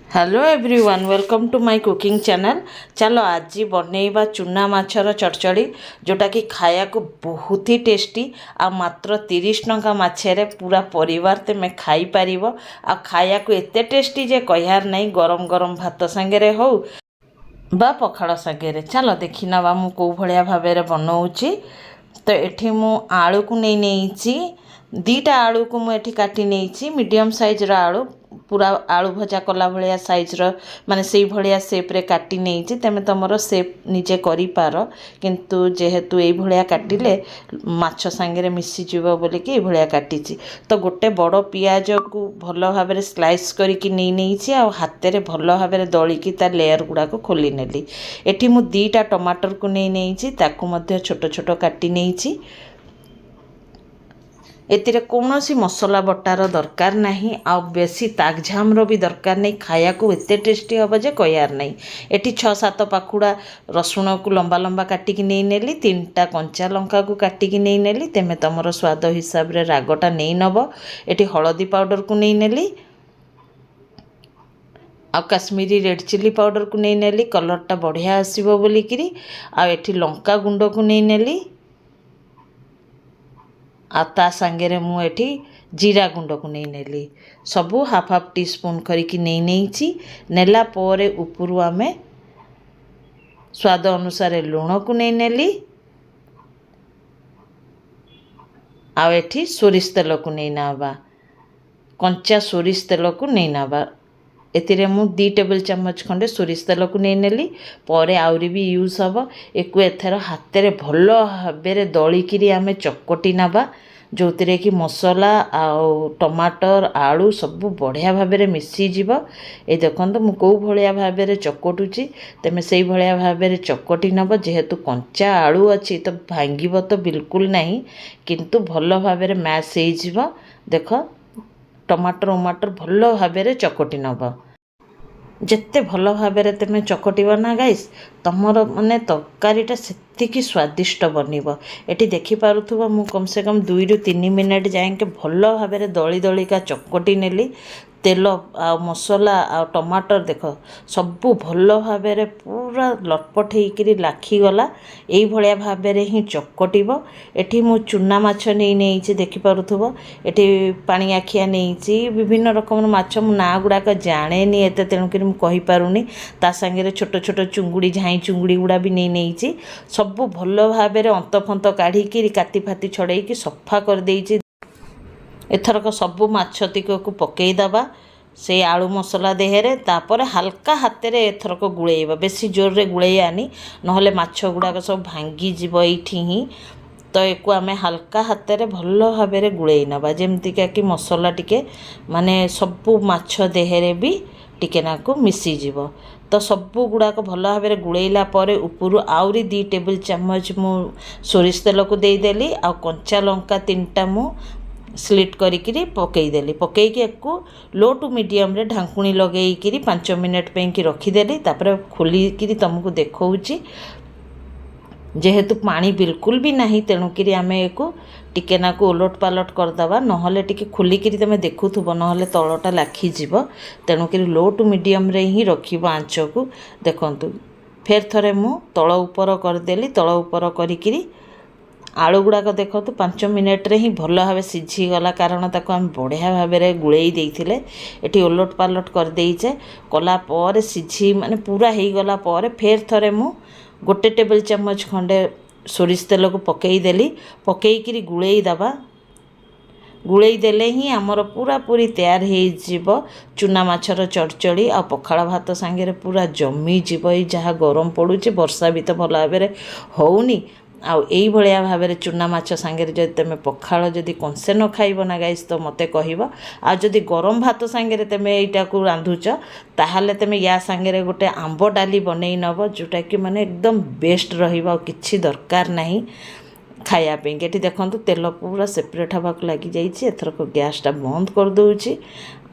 Hello everyone, welcome to my cooking channel. चलो आज बनैबा चूना माछर चड़चड़ी, जोटा कि खाया को बहुत ही टेस्टी आ मात्र 30 टंका माछरे पूरा परिवार तुम खाई पारिबो। आ खाया को एते टेस्टी जे कहयार नहीं, गरम गरम भात सांगे हो बा पखाड़ सांगे। चलो देखी नवा मु को भलिया भाबेरे बनाउची। तो एठी मु आलू को नहीं दीटा आलू को मुझे काटी नहीं मीडियम साइज आलू, पूरा आलू भजा कला भाया साइज माने से भाया सेप्रे काटी नहीं। तेमे तुम सेप निजे कर, किंतु जेहेतु ये भाया काटिले माछ सांगे मिसीज बोलिकी भाया काटी। तो गोटे बड़ पियाज को भल भाव स्लाइस करके नहीं हाथ में भल भाव दलिकी तार लेयर गुड़ाक खोली नेली। एठी मु दीटा टमाटर को नहीं छोट छोट काटी नहीं। एतिरे कौन सी मसला बटार दरकार नहीं, आ बेसी तागझाम भी दरकार नहीं। खाया को एते टेस्टी हम जे कहयार नहीं। एटी 6-7 पाखुड़ा रसुण को लंबा लंबा काटिकी नहीं नेली, 3टा कंचा लंका को काटिकी नहीं नेली। तेमे तुमर स्वाद हिसाब रे रागटा नहीं नब। एटी हलदी पाउडर को नहीं नेली, आ काश्मीरी रेड चिली पाउडर को नहीं नेली, कलरटा बढ़िया आसीबो बोलिकिरी। आ एटी लंका गुंड को नहीं नेली, आ सांगे मु एठी जीरा गुंड को नहीं नेली। सबू हाफ हाफ टी स्पून करके नहीं नेला पोरे उपरू आमे स्वाद अनुसार लुण को नहीं नेली। आ एठी सोरिष तेल को नहीं नाबा, कंचा सोरिष तेल को नहीं नाबा। एतिरे मु 2 टेबल चामच खंडे सोरिष तेल को नहीं नेली। परे आउरी भी यूज हम एक एथर हाथ में भल भाव दलिकी आमे चकटी नवा, जो थे कि मसला आउ टमाटर आलू सबू बढ़िया भाव में मिसीज। ये देखो मु कौ भाया भाव चकटुची, तेमे से भाया भाव चकटी नब। जेहेतु कंचा आलू अच्छी तो भांगब तो बिल्कुल नहीं, किंतु भल भाव मैश हो। देख टमाटर उमाटर भल भाव चकटी नब। जिते भल भाव तुम चकटब ना गाइस, तुमर माने तरकारीटा सेतिकी स्वादिष्ट बनब। एटी देखिपु मु कम से कम 2 ରୁ 3 मिनट जाए भल भाव दली दलिका चकटी नेली। तेल आ मसला आ टमाटर देख सबू भल भाव पूरा लटपट होकर लाखीगला। यही भाया भाव ही चकटब। एठी मु चूना माछ नहीं देखिपु, एठी पानी आखिया नहीं, विभिन्न रकम माछ मु ना गुड़ाक जाने एत, तेणुक मुझे ता सांगे छोट छोट चुंगुड़ी झाई चुंगुड़ी गुड़ा भी नहीं सबू भल भाव अंत फंत काढ़ी काती फाती छड़े सफा कर देइछि। एथरक सबू माछतिक को पकईदबा से आलू मसला देहरे, तापर हल्का हाथ में एथरक गुड़ेबा, बेसी जोर रे गुड़ेयानी नहले माछ गुड़ाक सब भांगी जीव एठी ही। तो एको आमे हल्का हाथ में भल भाव गुड़े नवा, जेमतिका कि मसला टिके माने सबू माछ देहरे भी टिके नाकु मिसी जीव। तो सबू गुड़ाक भल भाव गुड़ेला परे उपरू आउरी 2 टेबल चामच मु सोरिष तेल को देदेली। आ कंचा लंका 3टा मु स्लिट करी पकईदेली। पकईकी एक लो टू मीडियम रे ढांकुणी लगेकी 5 मिनट पे रखीदेली। तापर खोलिकी तुमको देखौची, जेहेतु पानी बिल्कुल भी नहीं, तेणुकरी आम एक टिके नाकु ओलट पालट करदबा, नहले टिके खोलिकी तुम देखुथुब नहले तलटा लाखीजीव। तेणुकरी लो टू मीडियम रे ही रखिब आंच को। देखंतु फेर थरे मु तल ऊपर करदेली। तल ऊपर करी आलू गुड़ाक देखो 5 मिनट रे ही भल भाव सीझीगला, कारण ताको आम बढ़िया भाव गुड़े देते। ये ओलट पालट कर देचे कला पर सीझी माने पूरा हो गला पर फेर थरे मु 1 टेबल चामच खंडे सोरिष तेल को पकईदेली। पकईकी गुड़े दबा, गुड़े देले ही आमर पूरा पूरी तैयार हो चूना माछर चड़चड़ी। आ पखाड़ भात सांगे पूरा जमी जीव। जहाँ गरम पड़ुची, वर्षा भी तो भल भाव होउनी। आउ यही भाया भाव चूना माछ सांगे जदि तुम पखाड़ जदि कंसे न खाइब ना गाइस, तो मते कहब। आ जदि गरम भात सांगे तुम यहीटा को रांधुच, ताहले तुम या सांगे गोटे आंब डाली बनई नब, जोटा कि माने एकदम बेस्ट रहिबा, किछि दरकार नहीं खायापी। ये देखो तेल पूरा सेपरेट हवा लगी जाइए। एथरक गैसटा बंद कर दूची।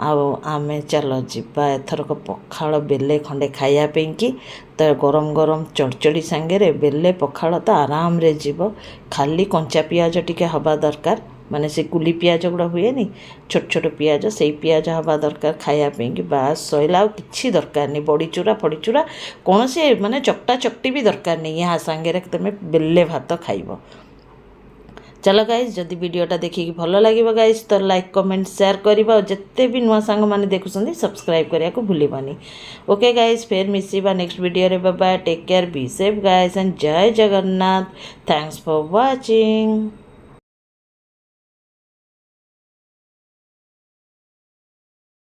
आमे चलो जीवा एथरक पखाड़ बेले खंडे खायापी कि। तो गरम गरम चड़चड़ी सांगे बेले पखाड़ तो आराम रे जीव। खाली कंचा पियाज टिके हवा दरकार, ମାନେ ସେ କୁଲି ପିଆଜ ଗୁଡ଼ା ହୁଏନି, ଛୋଟ ଛୋଟ ପିଆଜ, ସେଇ ପିଆଜ ହେବା ଦରକାର ଖାଇବା ପାଇଁକି। ବାସ୍ ସଇଲା, ଆଉ କିଛି ଦରକାର ନାହିଁ। ବଡ଼ିଚୁରା ଫଡ଼ିଚୁରା କୌଣସି ମାନେ ଚକଟା ଚକଟି ବି ଦରକାର ନାହିଁ। ଏହା ସାଙ୍ଗରେ ତୁମେ ବେଲେ ଭାତ ଖାଇବ। ଚାଲ ଗାଇଜ୍, ଯଦି ଭିଡ଼ିଓଟା ଦେଖିକି ଭଲ ଲାଗିବ ଗାଇଜ୍ ତ ଲାଇକ୍ କମେଣ୍ଟ ସେୟାର କରିବା, ଆଉ ଯେତେ ବି ନୂଆ ସାଙ୍ଗମାନେ ଦେଖୁଛନ୍ତି ସବସ୍କ୍ରାଇବ୍ କରିବାକୁ ଭୁଲିବନି। ଓକେ ଗାଇଜ୍, ଫେର୍ ମିଶିବା ନେକ୍ସଟ ଭିଡ଼ିଓରେ। Bye bye, take care, be safe guys, and Jai Jagannath. Thanks for watching.